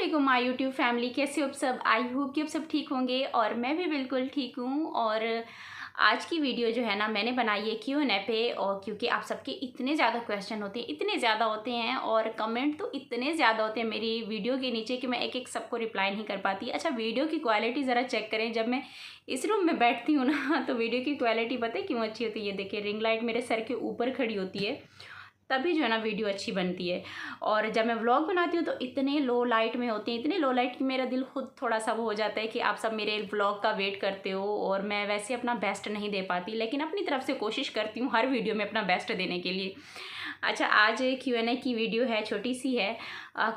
वालेकुम my YouTube family, कैसे हो आप सब। आई होप कि आप सब ठीक होंगे और मैं भी बिल्कुल ठीक हूँ। और आज की वीडियो जो है ना मैंने बनाई है Q&A पे, और क्योंकि आप सबके इतने ज़्यादा क्वेश्चन होते हैं, इतने ज़्यादा होते हैं और कमेंट तो इतने ज़्यादा होते हैं मेरी वीडियो के नीचे कि मैं एक एक सबको रिप्लाई नहीं कर पाती। अच्छा, वीडियो की क्वालिटी ज़रा चेक करें। जब मैं इस रूम में बैठती हूँ ना तो वीडियो की क्वालिटी पता है क्यों अच्छी होती है। ये देखिए, रिंग लाइट मेरे सर के ऊपर खड़ी होती है, तभी जो है ना वीडियो अच्छी बनती है। और जब मैं व्लॉग बनाती हूँ तो इतने लो लाइट में होती हैं, इतने लो लाइट कि मेरा दिल खुद थोड़ा सा वो हो जाता है कि आप सब मेरे व्लॉग का वेट करते हो और मैं वैसे अपना बेस्ट नहीं दे पाती, लेकिन अपनी तरफ से कोशिश करती हूँ हर वीडियो में अपना बेस्ट देने के लिए। अच्छा, आज Q&A की वीडियो है, छोटी सी है।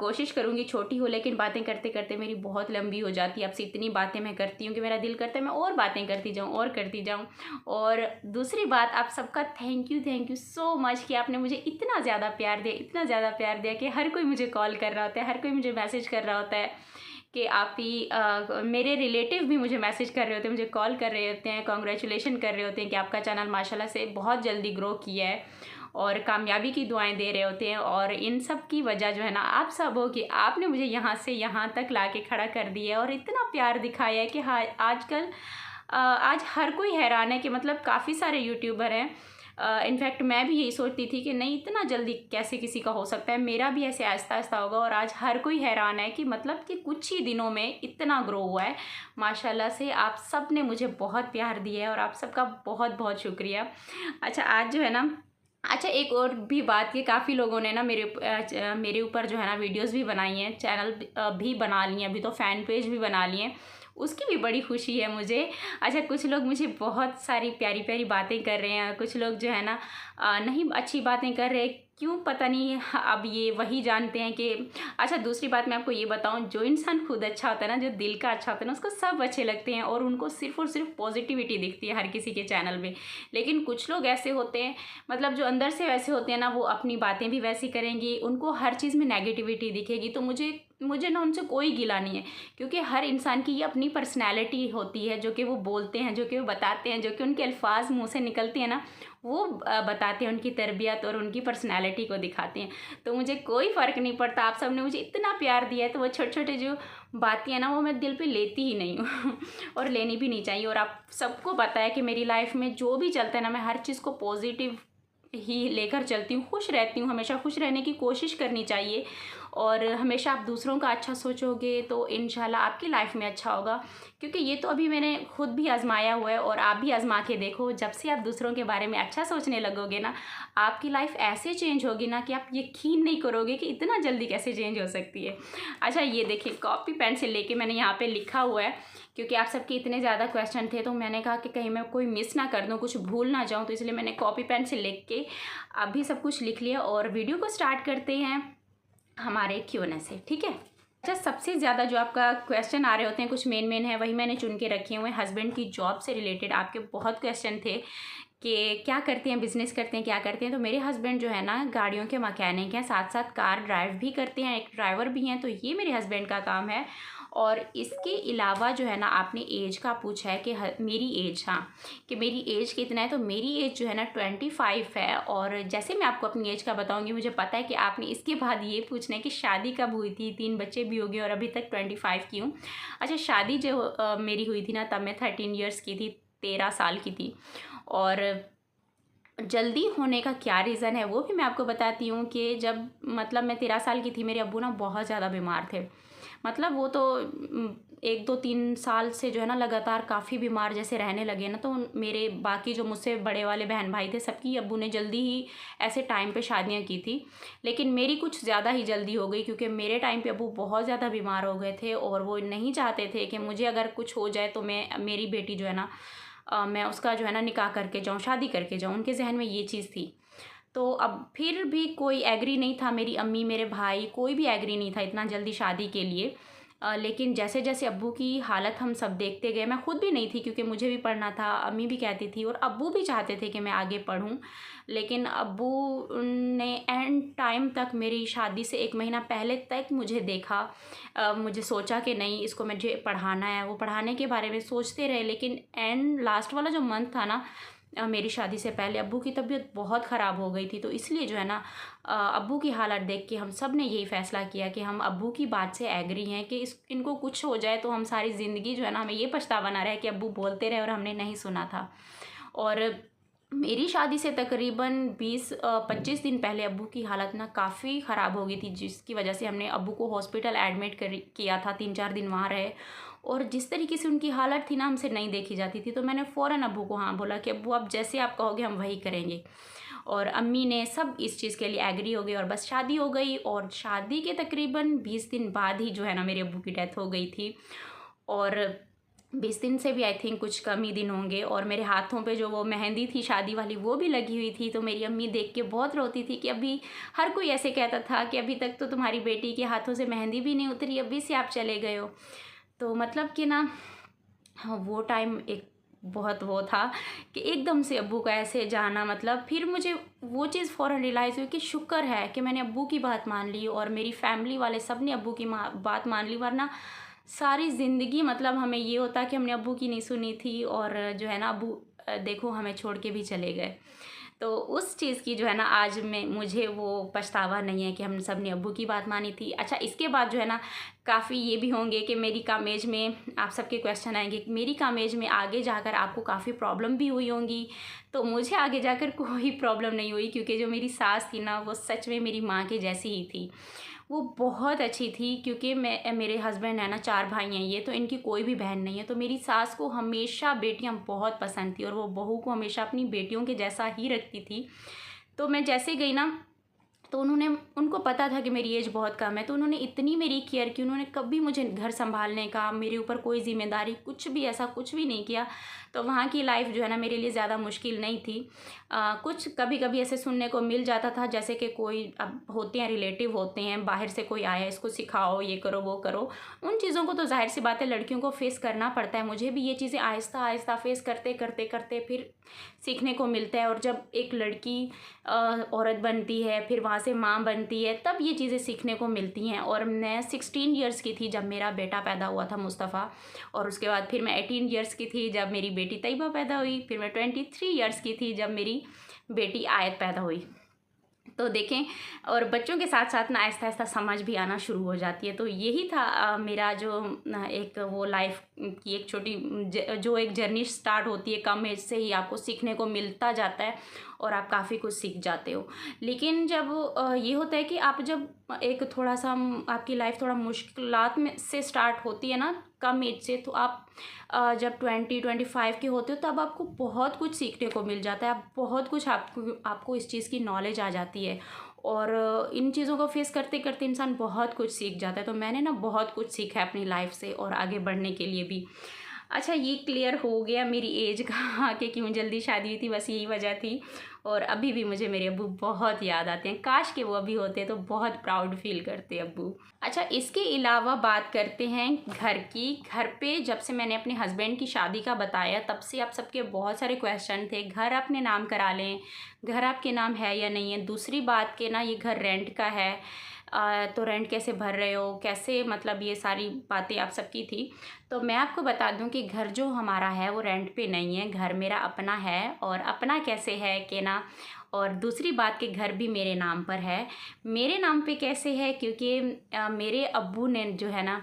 कोशिश करूँगी छोटी हो, लेकिन बातें करते करते मेरी बहुत लंबी हो जाती है। आपसे इतनी बातें मैं करती हूँ कि मेरा दिल करता है मैं और बातें करती जाऊँ और करती जाऊँ। और दूसरी बात, आप सबका थैंक यू सो मच कि आपने मुझे इतना ज़्यादा प्यार दिया, इतना ज़्यादा प्यार दिया कि हर कोई मुझे कॉल कर रहा होता है, हर कोई मुझे मैसेज कर रहा होता है कि आप ही मेरे रिलेटिव भी मुझे मैसेज कर रहे होते हैं, मुझे कॉल कर रहे होते हैं, कॉन्ग्रेचुलेशन कर रहे होते हैं कि आपका चैनल माशाल्लाह से बहुत जल्दी ग्रो किया है और कामयाबी की दुआएं दे रहे होते हैं। और इन सब की वजह जो है ना आप सब हो कि आपने मुझे यहाँ से यहाँ तक ला के खड़ा कर दिया है और इतना प्यार दिखाया है कि हाँ, आजकल आज हर कोई हैरान है कि मतलब काफ़ी सारे यूट्यूबर हैं। इनफैक्ट मैं भी यही सोचती थी कि नहीं, इतना जल्दी कैसे किसी का हो सकता है, मेरा भी ऐसे आहिस्ता आहिस्ता होगा। और आज हर कोई हैरान है कि मतलब कि कुछ ही दिनों में इतना ग्रो हुआ है माशाल्लाह से। आप सब ने मुझे बहुत प्यार दिया है और आप सबका बहुत बहुत शुक्रिया। अच्छा, आज जो है ना, अच्छा एक और भी बात कि काफ़ी लोगों ने ना मेरे ऊपर जो है ना वीडियोस भी बनाई हैं, चैनल भी बना लिए हैं, अभी तो फ़ैन पेज भी बना लिए हैं, उसकी भी बड़ी खुशी है मुझे। अच्छा, कुछ लोग मुझे बहुत सारी प्यारी प्यारी बातें कर रहे हैं, कुछ लोग जो है ना नहीं अच्छी बातें कर रहे, क्यों पता नहीं। अब ये वही जानते हैं कि अच्छा, दूसरी बात मैं आपको ये बताऊं, जो इंसान खुद अच्छा होता है ना, जो दिल का अच्छा होता है ना, उसको सब अच्छे लगते हैं और उनको सिर्फ और सिर्फ पॉजिटिविटी दिखती है हर किसी के चैनल में। लेकिन कुछ लोग ऐसे होते हैं, मतलब जो अंदर से वैसे होते हैं ना, वो अपनी बातें भी वैसी करेंगी, उनको हर चीज़ में नेगेटिविटी दिखेगी। तो मुझे ना उनसे कोई गिला नहीं है, क्योंकि हर इंसान की ये अपनी पर्सनैलिटी होती है, जो कि वो बोलते हैं, जो कि वो बताते हैं, जो कि उनके अल्फाज मुँह से निकलते हैं ना, वो बताते हैं, उनकी तरबियत और उनकी पर्सनैलिटी को दिखाते हैं। तो मुझे कोई फ़र्क नहीं पड़ता, आप सब ने मुझे इतना प्यार दिया है, तो वो छोटे छोटे जो बातें हैं ना, वो मैं दिल पे लेती ही नहीं हूँ और लेनी भी नहीं चाहिए। और आप सबको पता है कि मेरी लाइफ में जो भी चलता है ना, मैं हर चीज़ को पॉजिटिव ही लेकर चलती हूँ, खुश रहती हूँ, हमेशा खुश रहने की कोशिश करनी चाहिए। और हमेशा आप दूसरों का अच्छा सोचोगे तो इंशाल्लाह आपकी लाइफ में अच्छा होगा, क्योंकि ये तो अभी मैंने खुद भी आजमाया हुआ है और आप भी आजमा के देखो। जब से आप दूसरों के बारे में अच्छा सोचने लगोगे ना, आपकी लाइफ ऐसे चेंज होगी ना कि आप यकीन नहीं करोगे कि इतना जल्दी कैसे चेंज हो सकती है। अच्छा, ये देखिए, कॉपी पेन से लेके मैंने यहाँ पे लिखा हुआ है, क्योंकि आप सबके इतने ज़्यादा क्वेश्चन थे, तो मैंने कहा कि कहीं मैं कोई मिस ना कर दूँ, कुछ भूल ना जाऊँ, तो इसलिए मैंने कॉपी पेन से लिख के अभी सब कुछ लिख लिया। और वीडियो को स्टार्ट करते हैं हमारे Q&A से, ठीक है। अच्छा, सबसे ज़्यादा जो आपका क्वेश्चन आ रहे होते हैं, कुछ मेन है, वही मैंने चुन के रखे हुए हैं। हस्बैंड की जॉब से रिलेटेड आपके बहुत क्वेश्चन थे कि क्या करते हैं, बिज़नेस करते हैं, क्या करते हैं। तो मेरे हस्बैंड जो है ना गाड़ियों के मैकेनिक हैं, साथ साथ कार ड्राइव भी करते हैं, एक ड्राइवर भी हैं। तो ये मेरे हस्बैंड का काम है। और इसके अलावा जो है ना, आपने एज का पूछा है कि मेरी एज, हाँ, कि मेरी एज कितना है। तो मेरी एज जो है ना 25 है। और जैसे मैं आपको अपनी एज का बताऊंगी, मुझे पता है कि आपने इसके बाद ये पूछना है कि शादी कब हुई थी, 3 बच्चे भी हो गए और अभी तक 25 की हूँ। अच्छा, शादी जो मेरी हुई थी ना, तब मैं 13 ईयर्स की थी, 13 साल की थी। और जल्दी होने का क्या रीज़न है वो भी मैं आपको बताती हूँ कि जब मतलब मैं 13 साल की थी, मेरे अब्बू ना बहुत ज़्यादा बीमार थे। मतलब वो तो 1-2-3 साल से जो है ना लगातार काफ़ी बीमार जैसे रहने लगे ना। तो मेरे बाकी जो मुझसे बड़े वाले बहन भाई थे, सबकी अब्बू ने जल्दी ही ऐसे टाइम पे शादियाँ की थी, लेकिन मेरी कुछ ज़्यादा ही जल्दी हो गई, क्योंकि मेरे टाइम पे अब्बू बहुत ज़्यादा बीमार हो गए थे और वो नहीं चाहते थे कि मुझे अगर कुछ हो जाए तो मेरी बेटी जो है ना, मैं उसका जो है ना निकाह करके जाऊँ, शादी करके जाऊँ। उनके जहन में ये चीज़ थी। तो अब फिर भी कोई एग्री नहीं था, मेरी अम्मी, मेरे भाई, कोई भी एग्री नहीं था इतना जल्दी शादी के लिए। लेकिन जैसे जैसे अब्बू की हालत हम सब देखते गए, मैं खुद भी नहीं थी क्योंकि मुझे भी पढ़ना था, अम्मी भी कहती थी और अब्बू भी चाहते थे कि मैं आगे पढूं। लेकिन अब्बू ने एंड टाइम तक, मेरी शादी से 1 महीना पहले तक मुझे देखा। मुझे सोचा कि नहीं, इसको मुझे पढ़ाना है, वो पढ़ाने के बारे में सोचते रहे। लेकिन एंड लास्ट वाला जो मंथ था ना, मेरी शादी से पहले अब्बू की तबीयत बहुत ख़राब हो गई थी, तो इसलिए जो है ना अब्बू की हालत देख के हम सब ने यही फ़ैसला किया कि हम अब्बू की बात से एग्री हैं कि इनको कुछ हो जाए तो हम सारी ज़िंदगी जो है ना हमें ये पछतावा ना रहे कि अब्बू बोलते रहे और हमने नहीं सुना था। और मेरी शादी से तकरीबन 20-25 दिन पहले अब्बू की हालत ना काफ़ी ख़राब हो गई थी, जिसकी वजह से हमने अब्बू को हॉस्पिटल एडमिट किया था, 3-4 दिन वहाँ रहे। और जिस तरीके से उनकी हालत थी ना हमसे नहीं देखी जाती थी, तो मैंने फ़ौरन अब्बू को हाँ बोला कि अब्बू आप जैसे आप कहोगे हम वही करेंगे। और अम्मी ने सब इस चीज़ के लिए एग्री हो गई और बस शादी हो गई। और शादी के तकरीबन 20 दिन बाद ही जो है ना मेरे अब्बू की डेथ हो गई थी। और 20 दिन से भी आई थिंक कुछ कम ही दिन होंगे। और मेरे हाथों पे जो वो मेहंदी थी शादी वाली वो भी लगी हुई थी, तो मेरी अम्मी देख के बहुत रोती थी कि अभी हर कोई ऐसे कहता था कि अभी तक तो तुम्हारी बेटी के हाथों से मेहंदी भी नहीं उतरी, अभी से आप चले गए हो। तो मतलब कि ना हाँ, वो टाइम एक बहुत वो था कि एकदम से अब्बू का ऐसे जाना, मतलब फिर मुझे वो चीज़ फ़ौरन रियलाइज़ हुई कि शुक्र है कि मैंने अब्बू की बात मान ली और मेरी फैमिली वाले सब ने अब्बू की बात मान ली, वरना सारी ज़िंदगी मतलब हमें ये होता कि हमने अब्बू की नहीं सुनी थी और जो है ना अब्बू देखो हमें छोड़ के भी चले गए। तो उस चीज़ की जो है ना आज मुझे वो पछतावा नहीं है कि हम सब ने अब्बू की बात मानी थी। अच्छा, इसके बाद जो है ना काफ़ी ये भी होंगे कि मेरी कम एज में आप सबके क्वेश्चन आएंगे कि मेरी कम एज में आगे जाकर आपको काफ़ी प्रॉब्लम भी हुई होंगी। तो मुझे आगे जाकर कोई प्रॉब्लम नहीं हुई, क्योंकि जो मेरी सास थी ना वो सच में मेरी माँ के जैसी ही थी। वो बहुत अच्छी थी, क्योंकि मेरे हस्बैंड है ना 4 भाई हैं ये, तो इनकी कोई भी बहन नहीं है। तो मेरी सास को हमेशा बेटियां बहुत पसंद थी और वो बहू को हमेशा अपनी बेटियों के जैसा ही रखती थी। तो मैं जैसे गई ना, तो उनको पता था कि मेरी एज बहुत कम है, तो उन्होंने इतनी मेरी केयर की, उन्होंने कभी मुझे घर संभालने का, मेरे ऊपर कोई ज़िम्मेदारी कुछ भी ऐसा कुछ भी नहीं किया। तो वहाँ की लाइफ जो है ना मेरे लिए ज़्यादा मुश्किल नहीं थी। कुछ कभी कभी ऐसे सुनने को मिल जाता था, जैसे कि कोई अब होते हैं रिलेटिव होते हैं बाहर से, कोई आया इसको सिखाओ ये करो वो करो। उन चीज़ों को तो जाहिर सी बात है लड़कियों को फेस करना पड़ता है। मुझे भी ये चीज़ें आहिस्ता आहिस्ता फेस करते करते करते फिर सीखने को मिलता है। और जब एक लड़की औरत बनती है, फिर वहाँ से माँ बनती है, तब ये चीज़ें सीखने को मिलती हैं। और मैं 16 ईयर्स की थी जब मेरा बेटा पैदा हुआ था मुस्तफ़ा, और उसके बाद फिर मैं 18 ईयर्स की थी जब मेरी बेटी तैयबा पैदा हुई, फिर मैं 23 ईयर्स की थी जब मेरी बेटी आयत पैदा हुई। तो देखें, और बच्चों के साथ साथ ना आहिस्ता आहिस्ता समझ भी आना शुरू हो जाती है। तो यही था मेरा जो एक वो लाइफ की एक छोटी जो एक जर्नी स्टार्ट होती है कम एज से ही, आपको सीखने को मिलता जाता है और आप काफ़ी कुछ सीख जाते हो। लेकिन जब ये होता है कि आप जब एक थोड़ा सा आपकी लाइफ थोड़ा मुश्किलात में से स्टार्ट होती है ना कम एज से, तो आप जब 20-25 के होते हो तब आपको बहुत कुछ सीखने को मिल जाता है। आप बहुत कुछ आपको इस चीज़ की नॉलेज आ जाती है और इन चीज़ों को फेस करते करते इंसान बहुत कुछ सीख जाता है। तो मैंने ना बहुत कुछ सीखा है अपनी लाइफ से और आगे बढ़ने के लिए भी। अच्छा, ये क्लियर हो गया मेरी एज का कि क्यों जल्दी शादी हुई थी, बस यही वजह थी। और अभी भी मुझे मेरे अब्बू बहुत याद आते हैं, काश कि वो अभी होते तो बहुत प्राउड फील करते अब्बू। अच्छा, इसके अलावा बात करते हैं घर की। घर पे जब से मैंने अपने हस्बैंड की शादी का बताया तब से आप सबके बहुत सारे क्वेश्चन थे, घर अपने नाम करा लें, घर आपके नाम है या नहीं है। दूसरी बात कि ना ये घर रेंट का है, तो रेंट कैसे भर रहे हो, कैसे, मतलब ये सारी बातें आप सबकी थी। तो मैं आपको बता दूं कि घर जो हमारा है वो रेंट पे नहीं है, घर मेरा अपना है। और अपना कैसे है कि ना, और दूसरी बात कि घर भी मेरे नाम पर है। मेरे नाम पे कैसे है, क्योंकि मेरे अब्बू ने जो है ना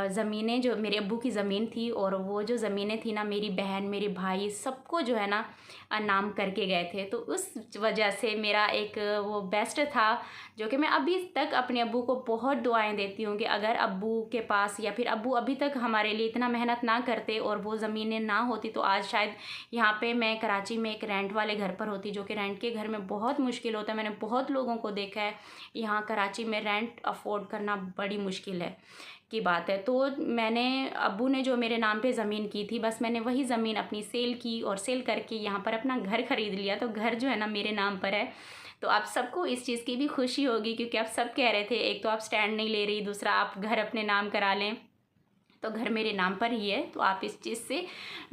ज़मीनें, जो मेरे अब्बू की ज़मीन थी, और वो जो ज़मीनें थी ना मेरी बहन मेरे भाई सबको जो है ना नाम करके गए थे। तो उस वजह से मेरा एक वो बेस्ट था, जो कि मैं अभी तक अपने अब्बू को बहुत दुआएं देती हूँ कि अगर अब्बू के पास, या फिर अब्बू अभी तक हमारे लिए इतना मेहनत ना करते और वो ज़मीनें ना होती, तो आज शायद यहाँ पे मैं कराची में एक रेंट वाले घर पर होती, जो कि रेंट के घर में बहुत मुश्किल होता है। मैंने बहुत लोगों को देखा है, यहाँ कराची में रेंट अफोर्ड करना बड़ी मुश्किल है की बात है। तो मैंने, अब्बू ने जो मेरे नाम पे ज़मीन की थी, बस मैंने वही ज़मीन अपनी सेल की और सेल करके यहाँ पर अपना घर ख़रीद लिया। तो घर जो है ना मेरे नाम पर है। तो आप सबको इस चीज़ की भी खुशी होगी, क्योंकि आप सब कह रहे थे एक तो आप स्टैंड नहीं ले रही, दूसरा आप घर अपने नाम करा लें। तो घर मेरे नाम पर ही है, तो आप इस चीज़ से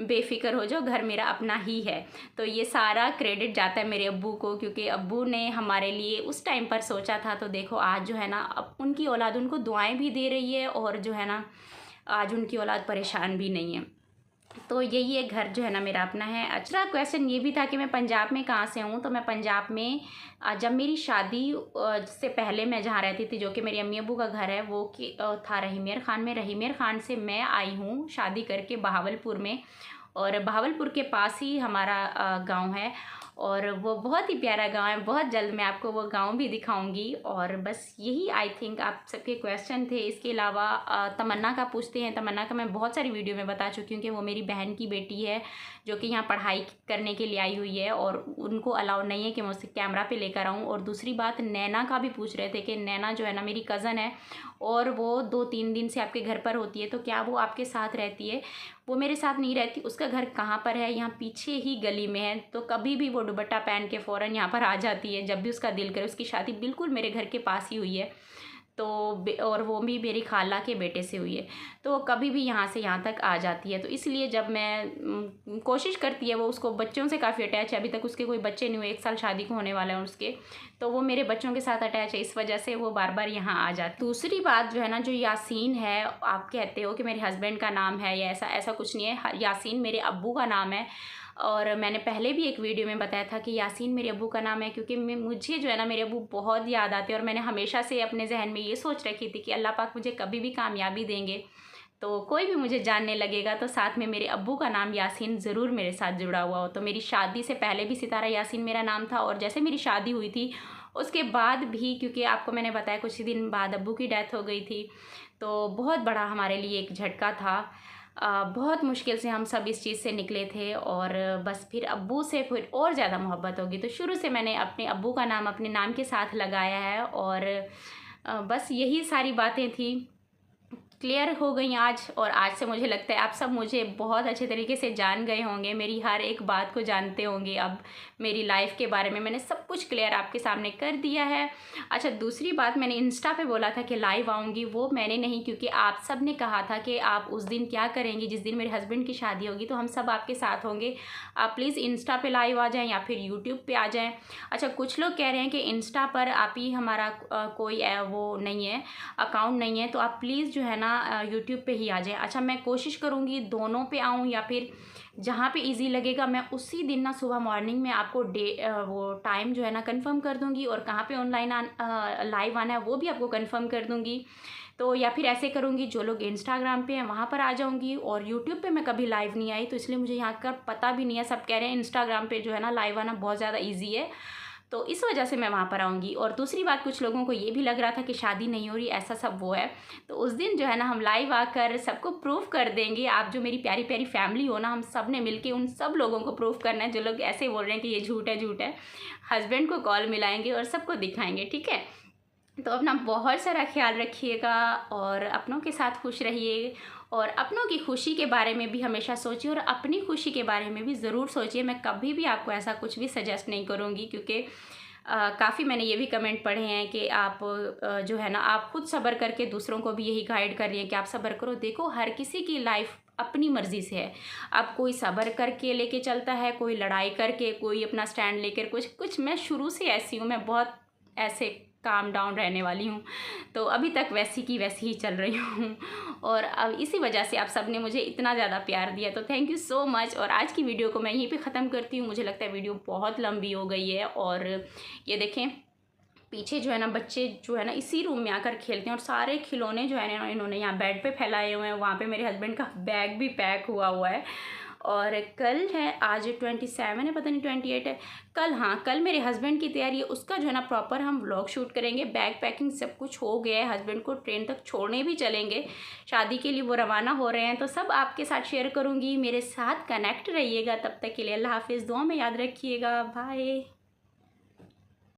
बेफिक्र हो जाओ, घर मेरा अपना ही है। तो ये सारा क्रेडिट जाता है मेरे अब्बू को, क्योंकि अब्बू ने हमारे लिए उस टाइम पर सोचा था। तो देखो आज जो है ना, अब उनकी औलाद उनको दुआएं भी दे रही है और जो है ना आज उनकी औलाद परेशान भी नहीं है। तो यही एक घर जो है ना मेरा अपना है। अच्छा क्वेश्चन ये भी था कि मैं पंजाब में कहाँ से हूँ, तो मैं पंजाब में जब मेरी शादी से पहले मैं जहाँ रहती थी, जो कि मेरी अम्मी अब्बू का घर है, वो था रहीमेर खान में। रहीमेर खान से मैं आई हूँ शादी करके बहावलपुर में, और बहावलपुर के पास ही हमारा गांव है, और वो बहुत ही प्यारा गांव है। बहुत जल्द मैं आपको वो गांव भी दिखाऊंगी। और बस यही आई थिंक आप सबके क्वेश्चन थे। इसके अलावा तमन्ना का पूछते हैं। तमन्ना का मैं बहुत सारी वीडियो में बता चुकी हूँ कि वो मेरी बहन की बेटी है, जो कि यहाँ पढ़ाई करने के लिए आई हुई है, और उनको अलाउ नहीं है कि मैं उसे कैमरा पे लेकर आऊँ। और दूसरी बात, नैना का भी पूछ रहे थे कि नैना जो है ना मेरी कज़न है, और वो 2-3 दिन से आपके घर पर होती है, तो क्या वो आपके साथ रहती है? वो मेरे साथ नहीं रहती। उसका घर कहाँ पर है? यहाँ पीछे ही गली में है। तो कभी भी वो दुपट्टा पहन के फ़ौरन यहाँ पर आ जाती है जब भी उसका दिल करे। उसकी शादी बिल्कुल मेरे घर के पास ही हुई है, तो और वो भी मेरी खाला के बेटे से हुई है, तो कभी भी यहाँ से यहाँ तक आ जाती है। तो इसलिए जब मैं कोशिश करती है, वो उसको बच्चों से काफ़ी अटैच है। अभी तक उसके कोई बच्चे नहीं हुए, 1 साल शादी को होने वाला है उसके, तो वो मेरे बच्चों के साथ अटैच है, इस वजह से वो बार बार यहाँ आ जाती। दूसरी बात जो है ना, जो यासीन है, आप कहते हो कि मेरे हस्बैंड का नाम है या ऐसा ऐसा कुछ नहीं है। यासीन मेरे अब्बू का नाम है, और मैंने पहले भी एक वीडियो में बताया था कि यासीन मेरे अब्बू का नाम है, क्योंकि मुझे जो है ना मेरे अब्बू बहुत याद आते हैं, और मैंने हमेशा से अपने जहन में ये सोच रखी थी कि अल्लाह पाक मुझे कभी भी कामयाबी देंगे, तो कोई भी मुझे जानने लगेगा तो साथ में मेरे अब्बू का नाम यासीन ज़रूर मेरे साथ जुड़ा हुआ हो। तो मेरी शादी से पहले भी सितारा यासीन मेरा नाम था, और जैसे मेरी शादी हुई थी उसके बाद भी, क्योंकि आपको मैंने बताया कुछ ही दिन बाद अब्बू की डेथ हो गई थी, तो बहुत बड़ा हमारे लिए एक झटका था। बहुत मुश्किल से हम सब इस चीज़ से निकले थे, और बस फिर अब्बू से फिर और ज़्यादा मोहब्बत होगी, तो शुरू से मैंने अपने अब्बू का नाम अपने नाम के साथ लगाया है। और बस यही सारी बातें थी, क्लियर हो गई आज। और आज से मुझे लगता है आप सब मुझे बहुत अच्छे तरीके से जान गए होंगे, मेरी हर एक बात को जानते होंगे। अब मेरी लाइफ के बारे में मैंने सब कुछ क्लियर आपके सामने कर दिया है। अच्छा, दूसरी बात, मैंने इंस्टा पे बोला था कि लाइव आऊँगी, वो मैंने नहीं, क्योंकि आप सब ने कहा था कि आप उस दिन क्या करेंगी, जिस दिन मेरे हस्बैंड की शादी होगी तो हम सब आपके साथ होंगे, आप प्लीज़ इंस्टा पे लाइव आ जाएँ या फिर यूट्यूब पे आ जाएँ। अच्छा, कुछ लोग कह रहे हैं कि इंस्टा पर आप ही हमारा कोई वो नहीं है, अकाउंट नहीं है, तो आप प्लीज़ जो है ना यूट्यूब पे ही आ जाए। अच्छा, मैं कोशिश करूँगी दोनों पे आऊँ, या फिर जहाँ पे इजी लगेगा मैं उसी दिन ना सुबह मॉर्निंग में आपको वो टाइम जो है ना कंफर्म कर दूँगी, और कहाँ पे ऑनलाइन लाइव आना है वो भी आपको कंफर्म कर दूँगी। तो या फिर ऐसे करूँगी, जो लोग इंस्टाग्राम पे हैं वहाँ पर आ जाऊँगी, और यूट्यूब पे मैं कभी लाइव नहीं आई, तो इसलिए मुझे यहाँ का पता भी नहीं है। सब कह रहे हैं इंस्टाग्राम पे जो है ना लाइव आना बहुत ज़्यादा ईजी है, तो इस वजह से मैं वहाँ पर आऊँगी। और दूसरी बात, कुछ लोगों को ये भी लग रहा था कि शादी नहीं हो रही, ऐसा सब वो है, तो उस दिन जो है ना हम लाइव आकर सबको प्रूफ कर देंगे। आप जो मेरी प्यारी प्यारी फैमिली हो ना, हम सब ने मिलके उन सब लोगों को प्रूफ करना है, जो लोग ऐसे बोल रहे हैं कि ये झूठ है झूठ है। हस्बैंड को कॉल मिलाएंगे और सबको दिखाएंगे, ठीक है? तो अपना बहुत सारा ख्याल रखिएगा, और अपनों के साथ खुश रहिए, और अपनों की खुशी के बारे में भी हमेशा सोचिए, और अपनी खुशी के बारे में भी ज़रूर सोचिए। मैं कभी भी आपको ऐसा कुछ भी सजेस्ट नहीं करूँगी, क्योंकि काफ़ी मैंने ये भी कमेंट पढ़े हैं कि आप जो है ना आप खुद सब्र करके दूसरों को भी यही गाइड कर रही हैं कि आप सब्र करो। देखो, हर किसी की लाइफ अपनी मर्ज़ी से है। अब कोई सब्र करके लेके चलता है, कोई लड़ाई करके, कोई अपना स्टैंड लेकर कुछ। मैं शुरू से ऐसी हूँ, मैं बहुत ऐसे काम डाउन रहने वाली हूँ, तो अभी तक वैसी की वैसी ही चल रही हूँ, और अब इसी वजह से आप सब ने मुझे इतना ज़्यादा प्यार दिया, तो थैंक यू सो मच। और आज की वीडियो को मैं यहीं पे ख़त्म करती हूँ। मुझे लगता है वीडियो बहुत लंबी हो गई है, और ये देखें पीछे जो है ना बच्चे जो है ना इसी रूम में आकर खेलते हैं, और सारे खिलौने जो है ना इन्होंने यहाँ बेड पे फैलाए हुए हैं। वहाँ पे मेरे हस्बैंड का बैग भी पैक हुआ है। और कल है, आज 27 है, पता नहीं 28 है कल। हाँ, कल मेरे हस्बैंड की तैयारी है, उसका जो है ना प्रॉपर हम व्लॉग शूट करेंगे। बैग पैकिंग सब कुछ हो गया है, हस्बैंड को ट्रेन तक छोड़ने भी चलेंगे, शादी के लिए वो रवाना हो रहे हैं, तो सब आपके साथ शेयर करूँगी। मेरे साथ कनेक्ट रहिएगा, तब तक के लिए अल्लाह हाफिज़, दुआ में याद रखिएगा, बाय।